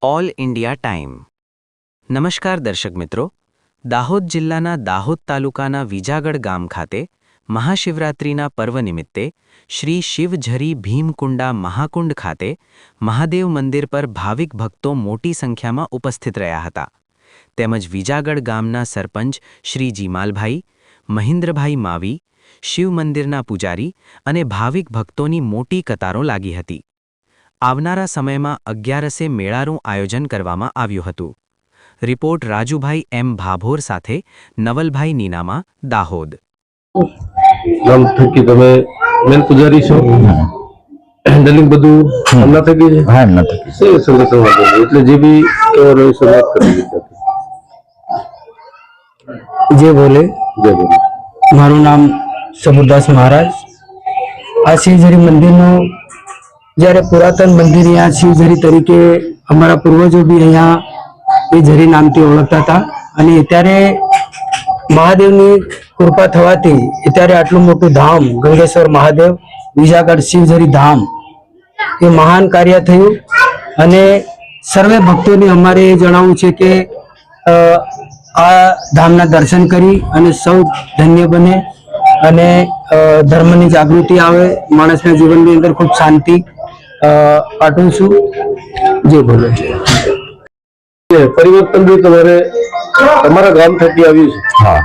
All India time. નમસ્કાર દર્શક મિત્રો, દાહોદ જિલ્લાના દાહોદ તાલુકાના વિજાગડ ગામ ખાતે મહાશિવરાત્રિના પર્વ નિમિત્તે શ્રી શિવઝરી ભીમકુંડા મહાકુંડ ખાતે મહાદેવ મંદિર પર ભાવિક ભક્તો મોટી સંખ્યામાં ઉપસ્થિત રહ્યા હતા। તેમજ વિજાગડ ગામના સરપંચ શ્રી જીમાલભાઈ, મહિન્દ્રભાઈ માવી, શિવ મંદિરના પૂજારી અને ભાવિક ભક્તોની મોટી કતારો લાગી હતી। આવનારા સમયમાં 11 મેળાનું આયોજન કરવામાં આવ્યું હતું। રિપોર્ટ રાજુભાઈ એમ ભાભોર સાથે નવલભાઈ નીનામા, દાહોદ। ગામ થકી તમે મેન પૂજારી છો, હેન્ડલિંગ બધું હમણાં થકી છે? હા, હમણાં થકી છે સંગઠન એટલે જે બી કેવો રહ્યો શરૂઆત કરી जय बोले। मारू नाम सबुरदास महाराज। आ शिवझरी मंदिर नो जયારે पुरातन मंदिर यहाँ शिवझरी तरीके हमारा पूर्वजों भी यहाँ ये झरी नाम થી ઓળખતા હતા અને અત્યારે મહાદેવની કૃપા થવાથી અત્યારે આટલું મોટું ધામ ગંગેશ્વર મહાદેવ વિજાગડ શિવઝરી ધામ એ મહાન કાર્ય થયું અને સર્વે ભક્તોને અમારે જણાવવું છે કે આ ધામના દર્શન કરી અને સૌ ધન્ય બને અને ધર્મની જાગૃતિ આવે, માણસના જીવનની અંદર ખૂબ શાંતિ પાઠવું છું। જે બોલો પરિવર્તન બી તમારે તમારા ગામ થકી આવ્યું છે? હા।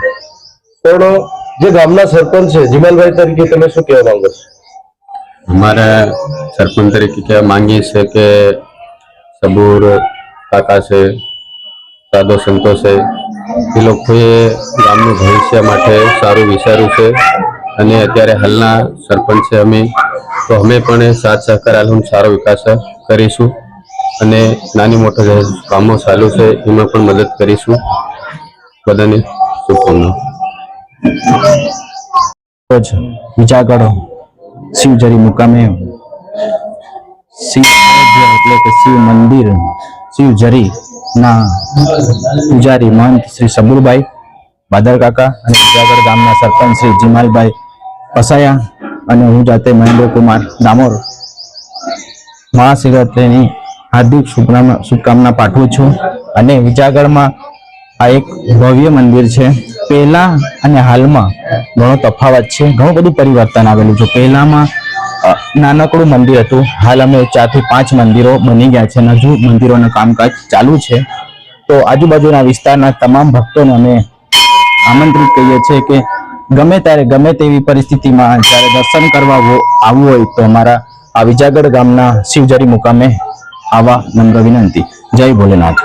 પણ જે ગામના સરપંચ છે જીમાલભાઈ તરીકે તમે શું કહેવા માંગો છો? हमारे सरपंच तरीके क्या मांगी है कि सबूर काका से साधो संतो से એ લોકોએ ગામનું ભવિષ્ય માટે સારું વિચાર્યું છે અને અત્યારે હાલના સરપંચ છે અમે, તો અમે પણ સાથ સહકાર આલવાનો સારો વિકાસ કરીશું અને નાની મોટા જે કામો ચાલુ છે એમાં પણ મદદ કરીશું। બધાને શુભકામનાઓ। વિજાગડ શિવઝરી મુકામે શિવ એટલે કે શિવ મંદિર શિવઝરી ના પૂજારી મહંત શ્રી સબુરભાઈ બાદર કાકા અને વિજાગડ ગામના સરપંચ શ્રી જીમાલભાઈ પસાયા અને હું જાતે મહેન્દ્રકુમાર ડામોર મહાશિવરાત્રિની હાર્દિક શુભકામના પાઠવું છું। અને વિજાગડમાં આ એક ભવ્ય મંદિર છે। પહેલા અને હાલમાં ઘણો તફાવત છે, ઘણું બધું પરિવર્તન આવેલું છે। પહેલામાં નાનકડું મંદિર હતું, હાલ અમે 4 થી 5 મંદિરો બની ગયા છે અને હજુ મંદિરોનું કામકાજ ચાલુ છે। તો આજુબાજુના વિસ્તારના તમામ ભક્તોને અમે આમંત્રિત કરીએ છીએ કે ગમે ત્યારે ગમે તેવી પરિસ્થિતિમાં જ્યારે દર્શન કરવા આવવું હોય તો અમારા આ વિજાગડ ગામના શિવઝરી મુકામે આવા નમ્ર વિનંતી। જય ભોલેનાથ।